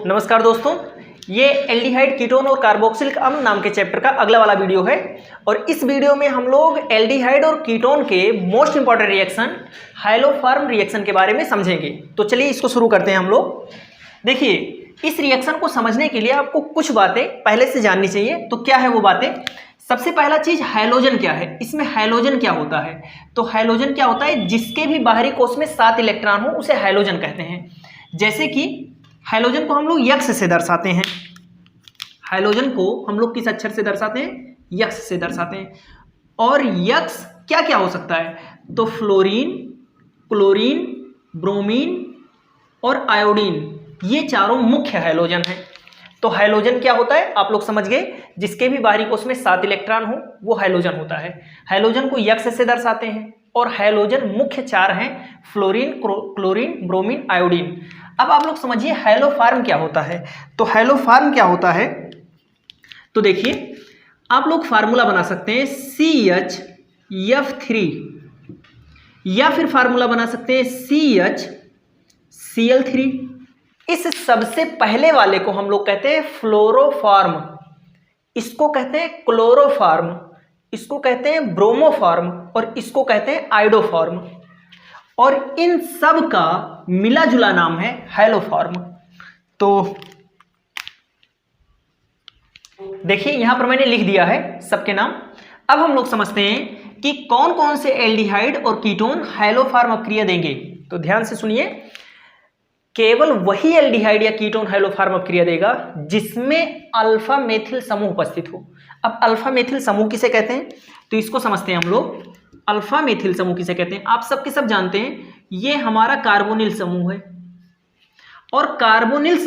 नमस्कार दोस्तों, ये एल्डिहाइड, कीटोन और कार्बोक्सिलिक अम्ल नाम के चैप्टर का अगला वाला वीडियो है। और इस वीडियो में हम लोग एल्डिहाइड और कीटोन के मोस्ट इंपॉर्टेंट रिएक्शन हाइलोफॉर्म रिएक्शन के बारे में समझेंगे। तो चलिए इसको शुरू करते हैं हम लोग। देखिए, इस रिएक्शन को समझने के लिए आपको कुछ बातें पहले से जाननी चाहिए। तो क्या है वो बातें? सबसे पहला चीज, हैलोजन क्या है। इसमें हैलोजन क्या होता है? तो हैलोजन क्या होता है, जिसके भी बाहरी कोश में 7 इलेक्ट्रॉन हो उसे हैलोजन कहते हैं। जैसे कि हैलोजन को हम लोग यक्स से दर्शाते हैं। हैलोजन को हम लोग किस अक्षर से दर्शाते हैं? यक्स से दर्शाते हैं। और यक्स क्या क्या हो सकता है? तो फ्लोरीन, क्लोरीन, ब्रोमीन और आयोडीन, ये चारों मुख्य हैलोजन हैं। तो हैलोजन क्या होता है आप लोग समझ गए, जिसके भी बाहरी कोश में 7 इलेक्ट्रॉन हो वो हैलोजन होता है। हैलोजन को यक्स से दर्शाते हैं और हैलोजन मुख्य 4 हैं, फ्लोरीन, क्लोरीन, ब्रोमीन, आयोडीन। अब आप लोग समझिए हैलोफॉर्म क्या होता है। तो हैलोफॉर्म क्या होता है, तो देखिए आप लोग फार्मूला बना सकते हैं CHF3 या फिर फार्मूला बना सकते हैं CHCl3। इस सबसे पहले वाले को हम लोग कहते हैं फ्लोरोफॉर्म, इसको कहते हैं क्लोरोफॉर्म, इसको कहते हैं ब्रोमोफॉर्म और इसको कहते हैं आयोडोफॉर्म। और इन सब का मिला जुला नाम है हैलोफॉर्म। तो देखिए यहां पर मैंने लिख दिया है सबके नाम। अब हम लोग समझते हैं कि कौन कौन से एल्डिहाइड और कीटोन हैलोफॉर्म अभिक्रिया देंगे। तो ध्यान से सुनिए, केवल वही एल्डिहाइड या कीटोन हैलोफॉर्म अभिक्रिया देगा जिसमें अल्फा मेथिल समूह उपस्थित हो। अब अल्फा मेथिल समूह किसे कहते हैं, तो इसको समझते हैं हम लोग। अल्फा मेथिल समूह किसे कहते हैं? आप सब के सब जानते हैं, ये हमारा कार्बोनिल समूह है। और कार्बोनिल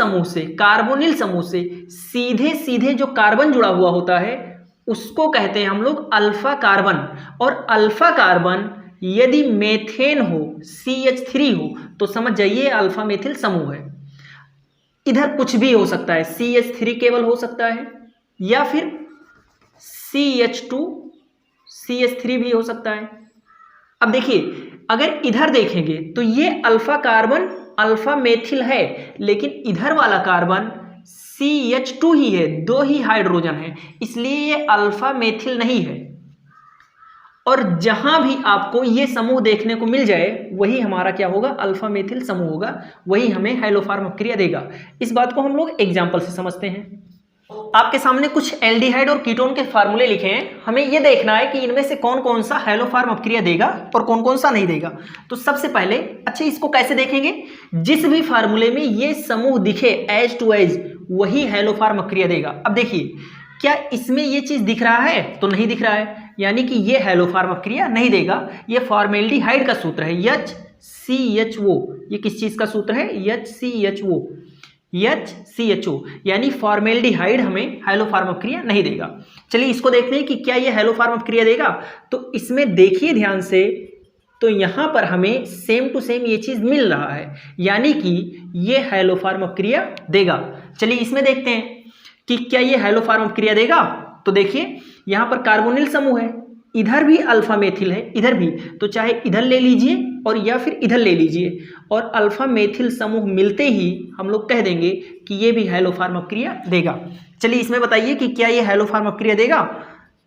समूह से सीधे सीधे जो कार्बन जुड़ा हुआ होता है उसको कहते हैं हम लोग अल्फा कार्बन। और अल्फा कार्बन यदि मेथेन हो, CH3 हो, तो समझ जाइए अल्फा मेथिल समूह है। इधर कुछ भी हो सकता है, CH3 केवल हो सकता है या फिर CH2 CH3 भी हो सकता है। अब देखिए, अगर इधर देखेंगे तो ये अल्फा कार्बन अल्फा मेथिल है, लेकिन इधर वाला कार्बन CH2 ही है, 2 ही हाइड्रोजन है, इसलिए ये अल्फा मेथिल नहीं है। और जहां भी आपको ये समूह देखने को मिल जाए वही हमारा क्या होगा, अल्फा मेथिल समूह होगा, वही हमें हैलोफॉर्म अभिक्रिया देगा। इस बात को हम लोग एग्जाम्पल से समझते हैं। आपके सामने कुछ एल्डिहाइड और कीटोन के फार्मूले लिखे हैं, हमें यह देखना है कि इनमें से कौन कौन सा हैलोफॉर्म अभिक्रिया देगा और कौन कौन सा नहीं देगा। तो सबसे पहले, अच्छा इसको कैसे देखेंगे, जिस भी फार्मूले में ये समूह दिखे एज टू एज वही हैलोफॉर्म अभिक्रिया देगा। अब देखिए, क्या इसमें ये चीज दिख रहा है? तो नहीं दिख रहा है, यानी कि ये हैलोफॉर्म अभिक्रिया नहीं देगा। ये फॉर्मेल्डिहाइड का सूत्र है HCHO। ये किस चीज का सूत्र है? HCHO, यानी फॉर्मेल्डिहाइड हमें हैलोफॉर्म अभिक्रिया नहीं देगा। चलिए इसको देखते हैं कि क्या ये हैलोफॉर्म अभिक्रिया देगा। तो इसमें देखिए ध्यान से, तो यहां पर हमें सेम टू सेम ये चीज मिल रहा है, यानी कि ये हैलोफॉर्म अभिक्रिया देगा। चलिए इसमें देखते हैं कि क्या ये हैलोफॉर्म अभिक्रिया देगा। तो देखिए यहां पर कार्बोनिल समूह है, इधर भी अल्फा मेथिल है, इधर भी, तो चाहे इधर ले लीजिए और या फिर इधर ले लीजिए, और अल्फा मेथिल समूह मिलते ही हम लोग कह देंगे कि ये भी हैलोफॉर्म अभिक्रिया देगा। चलिए इसमें बताइए कि क्या ये हैलोफॉर्म अभिक्रिया देगा।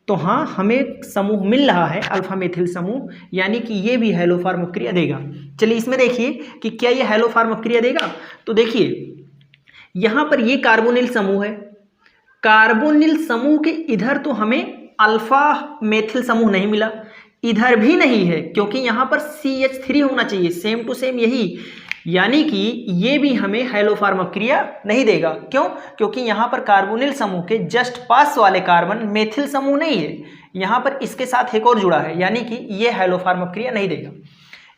तो हाँ, हमें समूह मिल रहा है अल्फा मेथिल समूह, यानी कि ये भी हैलोफॉर्म अभिक्रिया देगा। चलिए इसमें देखिए कि क्या ये हैलोफॉर्म अभिक्रिया देगा। तो देखिए यहां पर ये कार्बोनिल समूह है, कार्बोनिल समूह के इधर तो हमें अल्फा मेथिल समूह नहीं मिला, इधर भी नहीं है, क्योंकि यहां पर CH3 होना चाहिए, सेम टू सेम यही, यानी कि ये भी हमें हैलोफॉर्म अभिक्रिया नहीं देगा। क्यों? क्योंकि यहां पर कार्बोनिल समूह के जस्ट पास वाले कार्बन मेथिल समूह नहीं है, यहां पर इसके साथ एक और जुड़ा है, यानी कि ये हैलोफॉर्म अभिक्रिया नहीं देगा।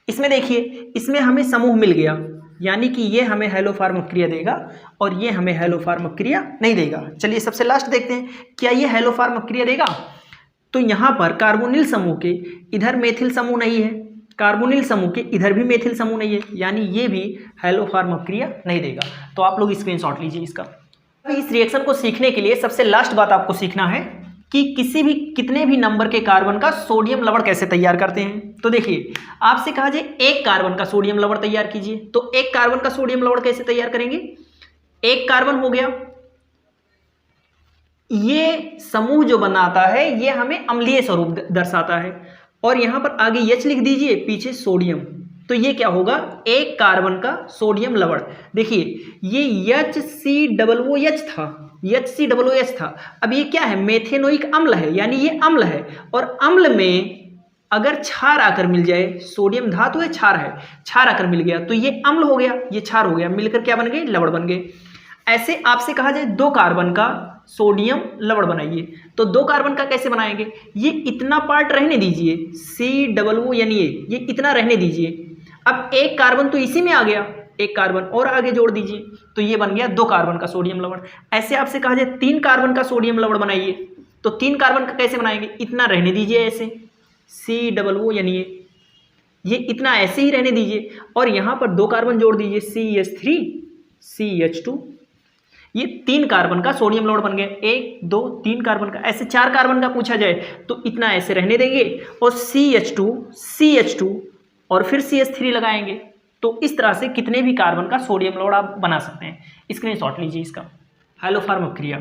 इसमें देखिए, इसमें हमें समूह मिल गया, यानी कि ये हमें हैलोफॉर्म अभिक्रिया देगा और ये हमें हैलोफॉर्म अभिक्रिया नहीं देगा। चलिए सबसे लास्ट देखते हैं, क्या ये हैलोफॉर्म अभिक्रिया देगा। तो यहां पर कार्बोनिल समूह के इधर मेथिल समूह नहीं है, कार्बोनिल समूह के इधर भी मेथिल समूह नहीं है, यानी ये भी हैलोफॉर्म अभिक्रिया नहीं देगा। तो आप लोग स्क्रीनशॉट लीजिए इसका। इस रिएक्शन को सीखने के लिए सबसे लास्ट बात आपको सीखना है कि कितने भी नंबर के कार्बन का सोडियम लवण कैसे तैयार करते हैं। तो देखिए, आपसे कहा जाए एक कार्बन का सोडियम लवण तैयार कीजिए, तो एक कार्बन का सोडियम लवण कैसे तैयार करेंगे? एक कार्बन हो गया, ये समूह जो बनाता है ये हमें अम्लीय स्वरूप दर्शाता है। और यहां पर आगे H लिख दीजिए, पीछे सोडियम, तो ये क्या होगा, एक कार्बन का सोडियम लवण। देखिए ये HCOOH था, HCOOH था। अब ये क्या है, मेथेनोइक अम्ल है, यानी ये अम्ल है। और अम्ल में अगर क्षार आकर मिल जाए, सोडियम धातु है, क्षार है, क्षार आकर मिल गया तो ये अम्ल हो गया, ये क्षार हो गया, मिलकर क्या बन गए, लवण बन गए। ऐसे आपसे कहा जाए 2 कार्बन का सोडियम लवण बनाइए, तो 2 कार्बन का कैसे बनाएंगे, ये इतना पार्ट रहने दीजिए, COONA, ये इतना रहने दीजिए। अब एक कार्बन तो इसी में आ गया, एक कार्बन और आगे जोड़ दीजिए, तो ये बन गया 2 कार्बन का सोडियम लवण। ऐसे आपसे कहा जाए 3 कार्बन का सोडियम लवण बनाइए, तो 3 कार्बन का कैसे बनाएंगे, इतना रहने दीजिए ऐसे, COONA, ये इतना ऐसे ही रहने दीजिए। और यहाँ पर 2 कार्बन जोड़ दीजिए, CH3 CH2, ये 3 कार्बन का सोडियम लवण बन गया। 1 2 3 कार्बन का। ऐसे 4 कार्बन का पूछा जाए तो इतना ऐसे रहने देंगे और CH2 और फिर CH3 लगाएंगे। तो इस तरह से कितने भी कार्बन का सोडियम लवण आप बना सकते हैं। स्क्रीनशॉट लीजिए इसका। हैलोफॉर्म अपक्रिया,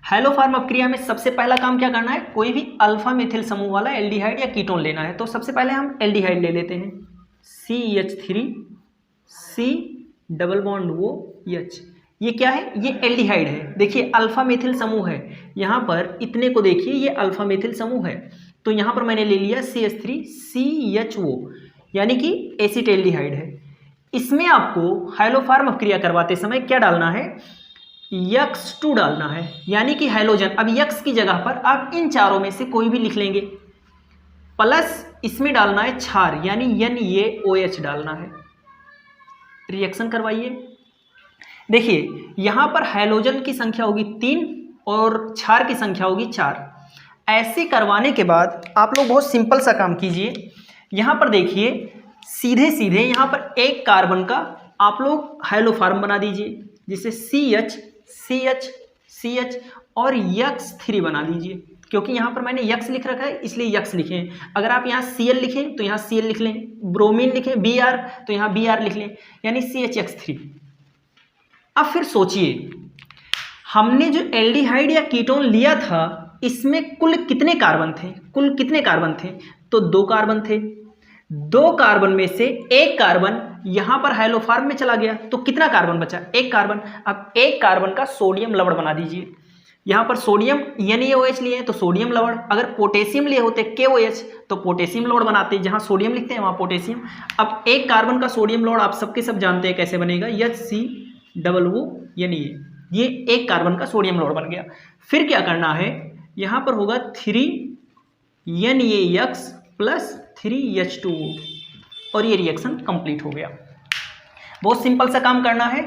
हैलोफॉर्म अपक्रिया में सबसे पहला काम क्या करना है, कोई भी अल्फा मिथिल समूह वाला एल्डिहाइड या कीटोन लेना है। तो सबसे पहले हम एल्डिहाइड ले लेते हैं, CH3 C double bond OH, ये क्या है, ये एल्डिहाइड है। देखिए अल्फा मेथिल समूह है, यहाँ पर इतने को देखिए, ये अल्फा मेथिल समूह है। तो यहाँ पर मैंने ले लिया CH3 CHO, यानी कि एसिटेल्डिहाइड है। इसमें आपको हैलोफॉर्म अपक्रिया करवाते समय क्या डालना है, X2 डालना है, यानी कि हैलोजन। अब X की जगह पर आप इन चारों में से कोई भी लिख लेंगे, प्लस इसमें डालना है क्षार, यानी NaOH डालना है। रिएक्शन करवाइए। देखिए यहाँ पर हैलोजन की संख्या होगी 3 और क्षार की संख्या होगी 4। ऐसे करवाने के बाद आप लोग बहुत सिंपल सा काम कीजिए। यहाँ पर देखिए सीधे सीधे यहाँ पर एक कार्बन का आप लोग हैलोफॉर्म बना दीजिए, जिसे CH CH CH और X3 बना दीजिए। क्योंकि यहाँ पर मैंने X लिख रखा है इसलिए X लिखें। अगर आप यहाँ Cl लिखें तो यहाँ Cl लिख लें, ब्रोमीन लिखें Br तो यहाँ Br लिख लें, यानी CHX3। अब फिर सोचिए, हमने जो एल्डिहाइड या कीटोन लिया था इसमें कुल कितने कार्बन थे, कुल कितने कार्बन थे, तो 2 कार्बन थे। 2 कार्बन में से एक कार्बन यहाँ पर हैलोफॉर्म में चला गया, तो कितना कार्बन बचा, 1 कार्बन। अब 1 कार्बन का सोडियम लवण बना दीजिए। यहाँ पर सोडियम NaOH लिए हैं तो सोडियम लवण, अगर पोटेशियम लिए होते KOH तो पोटेशियम लवण बनाते, जहाँ सोडियम लिखते हैं वहाँ पोटेशियम। अब 1 कार्बन का सोडियम लवण आप सबके सब जानते हैं कैसे बनेगा, HCOONA, ये 1 कार्बन का सोडियम लवण बन गया। फिर क्या करना है, यहाँ पर होगा 3NaX प्लस 3H2O और ये रिएक्शन कंप्लीट हो गया। बहुत सिंपल सा काम करना है।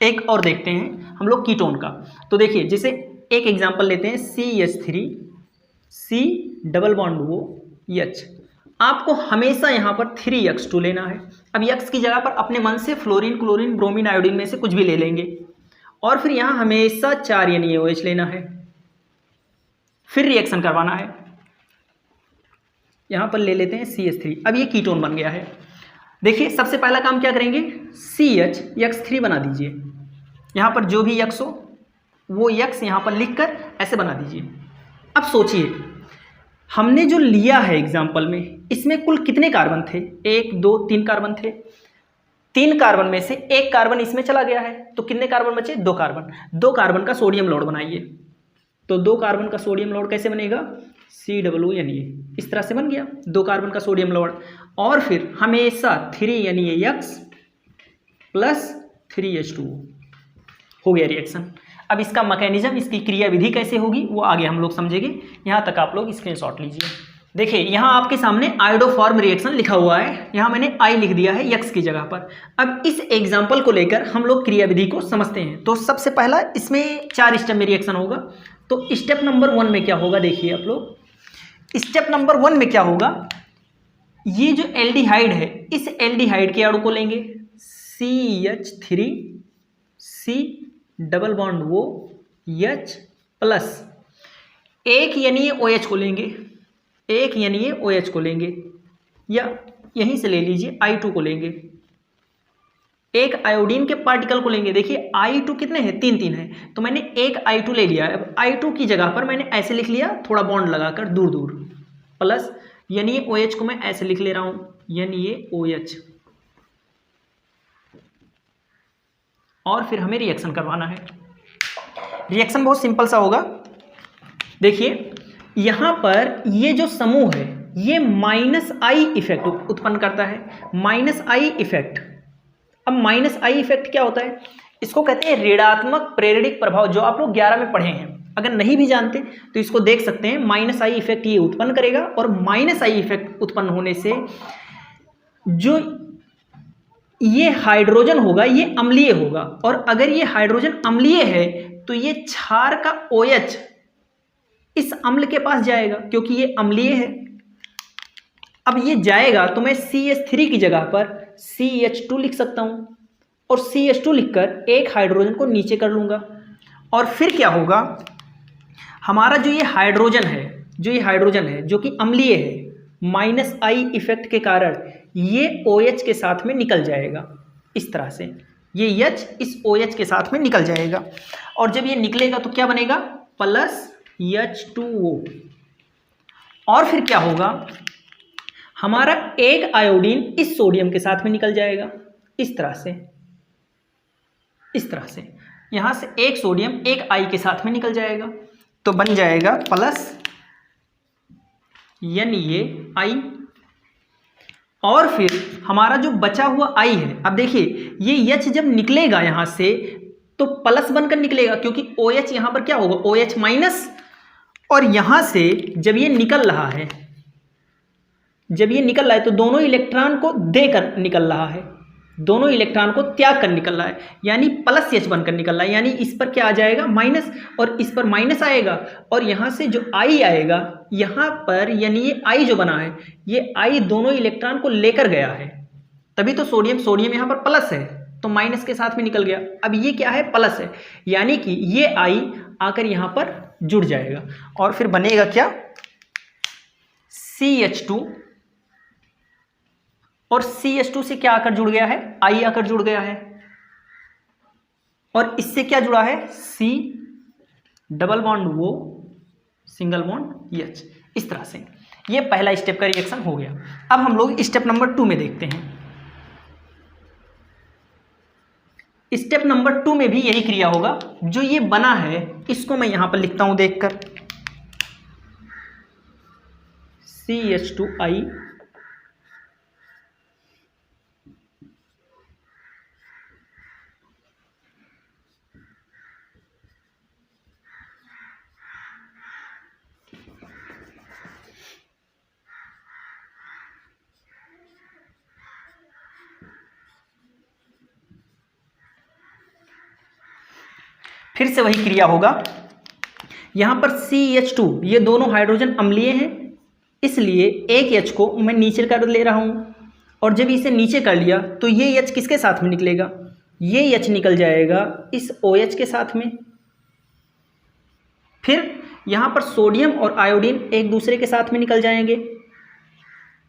एक और देखते हैं हम लोग कीटोन का। तो देखिए जैसे एक एग्जांपल लेते हैं, CH3 C double bond OH, आपको हमेशा यहाँ पर 3X2 लेना है। अब X की जगह पर अपने मन से फ्लोरीन, क्लोरीन, ब्रोमीन, आयोडीन में से कुछ भी ले लेंगे और फिर यहाँ हमेशा 4 NaOH लेना है। फिर रिएक्शन करवाना है। यहाँ पर ले लेते हैं CH3। अब ये कीटोन बन गया है। देखिए सबसे पहला काम क्या करेंगे, CHX3 बना दीजिए। यहाँ पर जो भी X हो वो X यहाँ पर लिखकर ऐसे बना दीजिए। अब सोचिए हमने जो लिया है एग्जाम्पल में, इसमें कुल कितने कार्बन थे, 1 2 3 कार्बन थे। 3 कार्बन में से 1 कार्बन इसमें चला गया है, तो कितने कार्बन बचे, 2 कार्बन। 2 कार्बन का सोडियम लवण बनाइए। तो 2 कार्बन का सोडियम लवण कैसे बनेगा, COONA, इस तरह से बन गया 2 कार्बन का सोडियम लवण। और फिर हमेशा 3NaX प्लस 3H2O हो गया रिएक्शन। अब इसका मैकेनिज्म, इसकी क्रिया विधि कैसे होगी वो आगे हम लोग समझेंगे। यहाँ तक आप लोग स्क्रीनशॉट लीजिए। देखिए यहाँ आपके सामने आयोडोफॉर्म रिएक्शन लिखा हुआ है, यहाँ मैंने I लिख दिया है X की जगह पर। अब इस एग्जाम्पल को लेकर हम लोग क्रिया विधि को समझते हैं। तो सबसे पहला इसमें 4 स्टेप में रिएक्शन होगा। तो स्टेप नंबर 1 में क्या होगा, देखिए आप लोग, स्टेप नंबर 1 में क्या होगा, ये जो एल्डिहाइड है इस एल्डिहाइड के अणु को लेंगे, CH3 C double bond OH plus 1 NaOH को लेंगे, 1 NaOH को लेंगे, या यहीं से ले लीजिए I2 को लेंगे। एक आयोडीन के पार्टिकल को लेंगे। देखिए I2 कितने हैं, 3 है, तो मैंने एक I2 ले लिया। अब I2 की जगह पर मैंने ऐसे लिख लिया, थोड़ा बॉन्ड लगाकर दूर दूर, प्लस यानी ये OH को मैं ऐसे लिख ले रहा हूं, यानी ये OH, और फिर हमें रिएक्शन करवाना है। रिएक्शन बहुत सिंपल सा होगा। देखिए यहां पर ये जो समूह है ये -I इफेक्ट उत्पन्न करता है, -I इफेक्ट। अब -I इफेक्ट क्या होता है, इसको कहते हैं ऋणात्मक प्रेरणिक प्रभाव, जो आप लोग 11 में पढ़े हैं। अगर नहीं भी जानते तो इसको देख सकते हैं। -I इफेक्ट ये उत्पन्न करेगा, और -I इफेक्ट उत्पन्न होने से जो ये हाइड्रोजन होगा ये अम्लीय होगा, और अगर ये हाइड्रोजन अम्लीय है तो ये क्षार का OH इस अम्ल के पास जाएगा, क्योंकि ये अम्लीय है। अब ये जाएगा तो मैं CH3 की जगह पर CH2 लिख सकता हूं, और CH2 लिखकर एक हाइड्रोजन को नीचे कर लूंगा। और फिर क्या होगा, हमारा जो ये हाइड्रोजन है जो कि अम्लीय है, -I इफेक्ट के कारण ये OH के साथ में निकल जाएगा। इस तरह से ये H इस OH के साथ में निकल जाएगा, और जब ये निकलेगा तो क्या बनेगा, +H2O। और फिर क्या होगा, हमारा एक आयोडीन इस सोडियम के साथ में निकल जाएगा, इस तरह से यहां से एक सोडियम एक I के साथ में निकल जाएगा, तो बन जाएगा प्लस, यानी ये I। और फिर हमारा जो बचा हुआ I है, अब देखिए ये H जब निकलेगा यहां से तो प्लस बनकर निकलेगा, क्योंकि OH यहां पर क्या होगा, OH माइनस, और यहां से जब ये निकल रहा है तो दोनों इलेक्ट्रॉन को देकर निकल रहा है, दोनों इलेक्ट्रॉन को त्याग कर निकल रहा है, यानी +H बनकर निकल रहा है। यानी इस पर क्या आ जाएगा, माइनस, और इस पर माइनस आएगा, और यहाँ से जो I आएगा यहाँ पर, यानी ये I जो बना है, ये I दोनों इलेक्ट्रॉन को लेकर गया है, तभी तो सोडियम यहाँ पर प्लस है, तो माइनस के साथ में निकल गया। अब ये क्या है, प्लस है, यानी कि ये I आकर यहाँ पर जुड़ जाएगा, और फिर बनेगा क्या, CH2, और CH2 से क्या आकर जुड़ गया है, I आकर जुड़ गया है, और इससे क्या जुड़ा है, C double bond O single bond H। इस तरह से ये पहला स्टेप का रिएक्शन हो गया। अब हम लोग स्टेप नंबर 2 में देखते हैं। स्टेप नंबर 2 में भी यही क्रिया होगा। जो ये बना है इसको मैं यहां पर लिखता हूं देखकर, CH2I फिर से वही क्रिया होगा। यहां पर CH2, ये दोनों हाइड्रोजन अम्लीय हैं, इसलिए एक H को मैं नीचे कर ले रहा हूं, और जब इसे नीचे कर लिया तो ये H किसके साथ में निकलेगा, ये H निकल जाएगा इस OH के साथ में। फिर यहां पर सोडियम और आयोडीन एक दूसरे के साथ में निकल जाएंगे,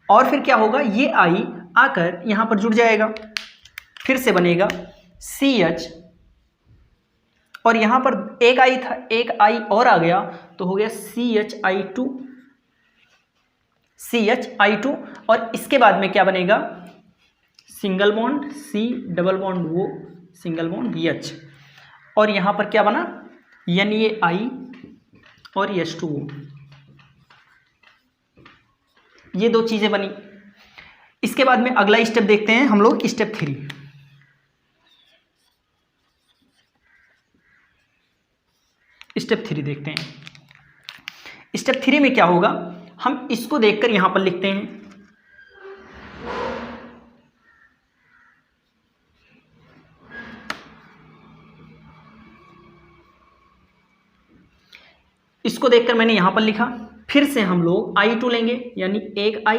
और फिर क्या होगा, ये I आकर यहां पर जुड़ जाएगा, फिर से बनेगा CH, और यहां पर एक I था, एक I और आ गया तो हो गया CHI2, और इसके बाद में क्या बनेगा, single bond C double bond O single bond H, और यहां पर क्या बना, यानी ये I और H2O, ये दो चीजें बनी। इसके बाद में अगला स्टेप देखते हैं हम लोग, स्टेप 3। स्टेप 3 देखते हैं। स्टेप 3 में क्या होगा, हम इसको देखकर यहां पर लिखते हैं, इसको देखकर मैंने यहां पर लिखा। फिर से हम लोग I2 लेंगे, यानी एक I,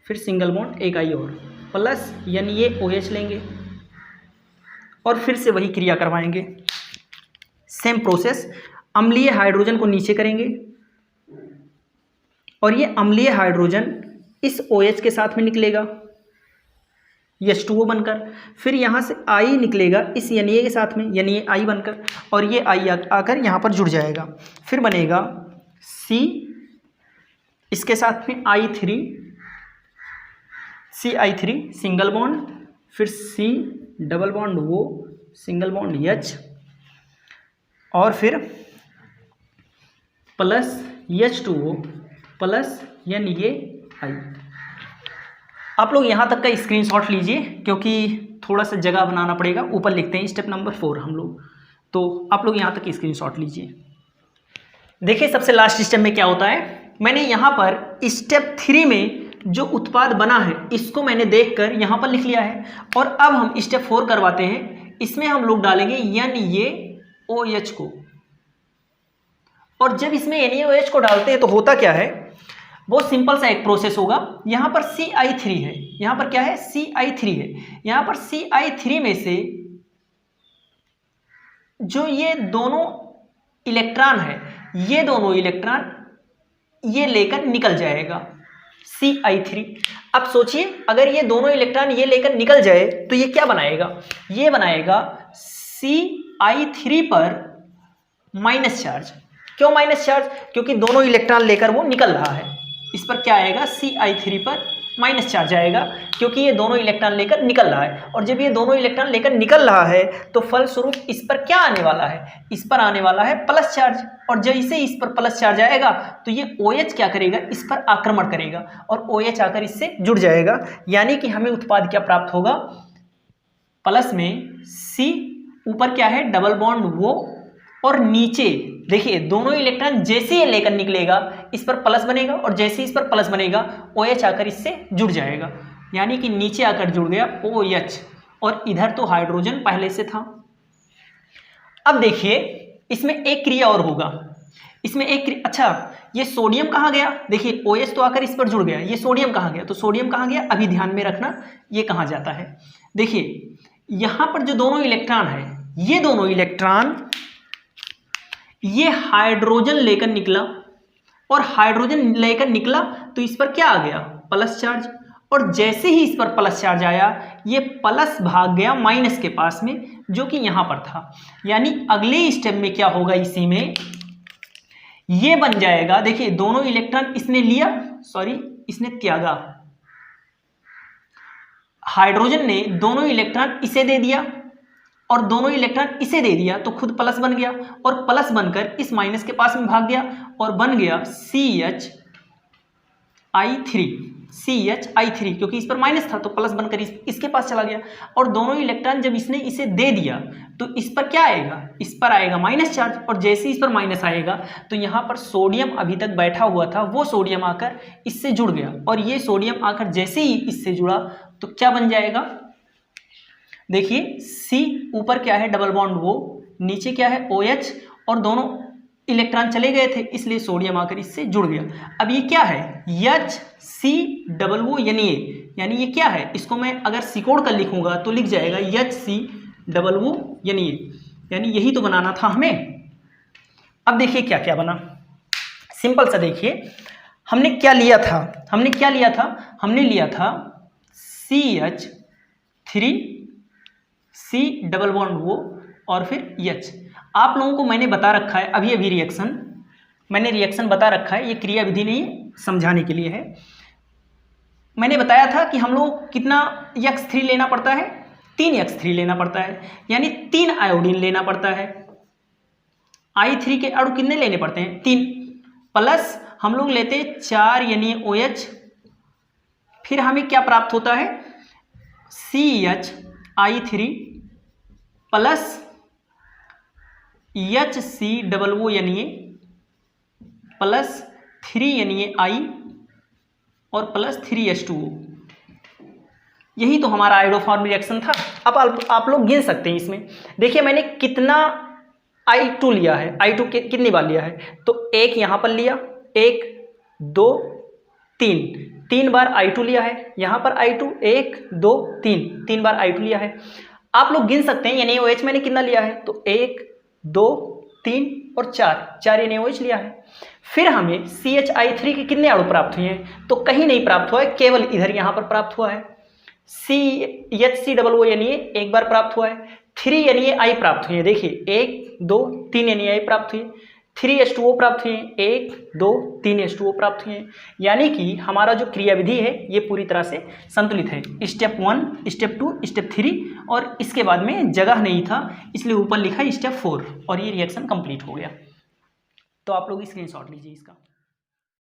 फिर सिंगल बॉन्ड एक I और प्लस, यानी ये OH लेंगे, और फिर से वही क्रिया करवाएंगे, सेम प्रोसेस। अम्लीय हाइड्रोजन को नीचे करेंगे, और ये अम्लीय हाइड्रोजन इस OH के साथ में निकलेगा, H2O बनकर, फिर यहाँ से I निकलेगा इस Na के साथ में, यानी ये I बनकर, और ये I आकर यहाँ पर जुड़ जाएगा। फिर बनेगा C, इसके साथ में I3, CI3 सिंगल बॉन्ड, फिर C double bond O single bond H, और फिर प्लस H2O प्लस यानी ये I। आप लोग यहाँ तक का स्क्रीनशॉट लीजिए क्योंकि थोड़ा सा जगह बनाना पड़ेगा। ऊपर लिखते हैं स्टेप नंबर 4 हम लोग, तो आप लोग यहाँ तक स्क्रीनशॉट लीजिए। देखिए सबसे लास्ट स्टेप में क्या होता है, मैंने यहाँ पर स्टेप 3 में जो उत्पाद बना है इसको मैंने देखकर यहाँ पर लिख लिया है, और अब हम स्टेप 4 करवाते हैं। इसमें हम लोग डालेंगे NaOH को, और जब इसमें NaOH को डालते हैं तो होता क्या है, बहुत सिंपल सा एक प्रोसेस होगा। यहाँ पर CI3 है, यहाँ पर क्या है CI3 है, यहाँ पर CI3 में से जो ये दोनों इलेक्ट्रॉन है, ये दोनों इलेक्ट्रॉन ये लेकर निकल जाएगा CI3। अब सोचिए अगर ये दोनों इलेक्ट्रॉन ये लेकर निकल जाए तो ये क्या बनाएगा, ये बनाएगा CI3 पर माइनस चार्ज। क्यों माइनस चार्ज, क्योंकि दोनों इलेक्ट्रॉन लेकर वो निकल रहा है। इस पर क्या आएगा, CI3 पर माइनस चार्ज आएगा क्योंकि ये दोनों इलेक्ट्रॉन लेकर निकल रहा है। और जब ये दोनों इलेक्ट्रॉन लेकर निकल रहा है तो फलस्वरूप इस पर क्या आने वाला है, इस पर आने वाला है प्लस चार्ज। और जैसे इस पर प्लस चार्ज आएगा तो ये OH क्या करेगा, इस पर आक्रमण करेगा और OH आकर इससे जुड़ जाएगा। यानी कि हमें उत्पाद क्या प्राप्त होगा, प्लस में C, ऊपर क्या है डबल बॉन्ड वो, और नीचे देखिए दोनों इलेक्ट्रॉन जैसे ये लेकर निकलेगा इस पर प्लस बनेगा, और जैसे इस पर प्लस बनेगा OH आकर इससे जुड़ जाएगा। यानी कि नीचे आकर जुड़ गया OH, और इधर तो हाइड्रोजन पहले से था। अब देखिए इसमें एक क्रिया और होगा, इसमें एक अच्छा ये सोडियम कहाँ गया, देखिए OH तो आकर इस पर जुड़ गया, ये सोडियम कहाँ गया, तो सोडियम कहाँ गया अभी ध्यान में रखना ये कहाँ जाता है। देखिए यहाँ पर जो दोनों इलेक्ट्रॉन है, ये दोनों इलेक्ट्रॉन ये हाइड्रोजन लेकर निकला, और हाइड्रोजन लेकर निकला तो इस पर क्या आ गया प्लस चार्ज, और जैसे ही इस पर प्लस चार्ज आया ये प्लस भाग गया माइनस के पास में जो कि यहाँ पर था। यानी अगले स्टेप में क्या होगा, इसी में ये बन जाएगा, देखिए दोनों इलेक्ट्रॉन इसने लिया, सॉरी इसने त्यागा, हाइड्रोजन ने दोनों इलेक्ट्रॉन इसे दे दिया और दोनों इलेक्ट्रॉन इसे दे दिया तो खुद प्लस बन गया, और प्लस बनकर इस माइनस के पास में भाग गया और बन गया CHI3 क्योंकि इस पर माइनस था तो प्लस बनकर इसके पास चला गया। और दोनों इलेक्ट्रॉन जब इसने इसे दे दिया तो इस पर क्या आएगा, इस पर आएगा माइनस चार्ज, और जैसे इस पर माइनस आएगा तो यहाँ पर सोडियम अभी तक बैठा हुआ था वो सोडियम आकर इससे जुड़ गया, और ये सोडियम आकर जैसे ही इससे जुड़ा तो क्या बन जाएगा, देखिए C ऊपर क्या है डबल बॉन्ड वो, नीचे क्या है OH, और दोनों इलेक्ट्रॉन चले गए थे इसलिए सोडियम आकर इससे जुड़ गया। अब ये क्या है HCOO यानी ये क्या है, इसको मैं अगर सिकोड़ कर लिखूंगा तो लिख जाएगा HCOO यानी यही तो बनाना था हमें। अब देखिए क्या क्या बना, सिंपल सा देखिए हमने क्या लिया था, हमने लिया था CH3 C डबल बॉन्ड वो और फिर H। आप लोगों को मैंने बता रखा है अभी रिएक्शन बता रखा है, ये क्रिया विधि नहीं समझाने के लिए है। मैंने बताया था कि हम लोग कितना X3 लेना पड़ता है, 3 X3 लेना पड़ता है, यानी 3 आयोडीन लेना पड़ता है। I3 के अणु कितने लेने पड़ते हैं, 3, प्लस हम लोग लेते हैं 4 यानी OH, फिर हमें क्या प्राप्त होता है CHI3 प्लस HCOO यानी प्लस 3 यानी I और प्लस 3H2O। यही तो हमारा आयोडोफॉर्म रिएक्शन था। अब आप लोग गिन सकते हैं इसमें, देखिए मैंने कितना I2 लिया है, I2 कितनी बार लिया है, तो एक यहाँ पर लिया, 1 2 3 बार I2 लिया है, यहाँ पर I2 1 2 3 बार I2 लिया है। आप लोग गिन सकते हैं NaOH मैंने कितना लिया है, तो 1 2 3 और 4 NaOH लिया है। फिर हमें CHI3 के कितने अणु प्राप्त हुए हैं, तो कहीं नहीं प्राप्त हुआ है, केवल इधर यहाँ पर प्राप्त हुआ है। CHCOO एक बार प्राप्त हुआ है, 3 NaI प्राप्त हुए हैं। देखिए 1 2 3 NaI प्राप्त हुए, 3 H2O प्राप्त हुए, 1 2 3 H2O प्राप्त हुए। यानी कि हमारा जो क्रियाविधि है ये पूरी तरह से संतुलित है। स्टेप 1, स्टेप 2, स्टेप 3 और इसके बाद में जगह नहीं था इसलिए ऊपर लिखा है स्टेप 4 और ये रिएक्शन कंप्लीट हो गया। तो आप लोग स्क्रीनशॉट लीजिए इसका।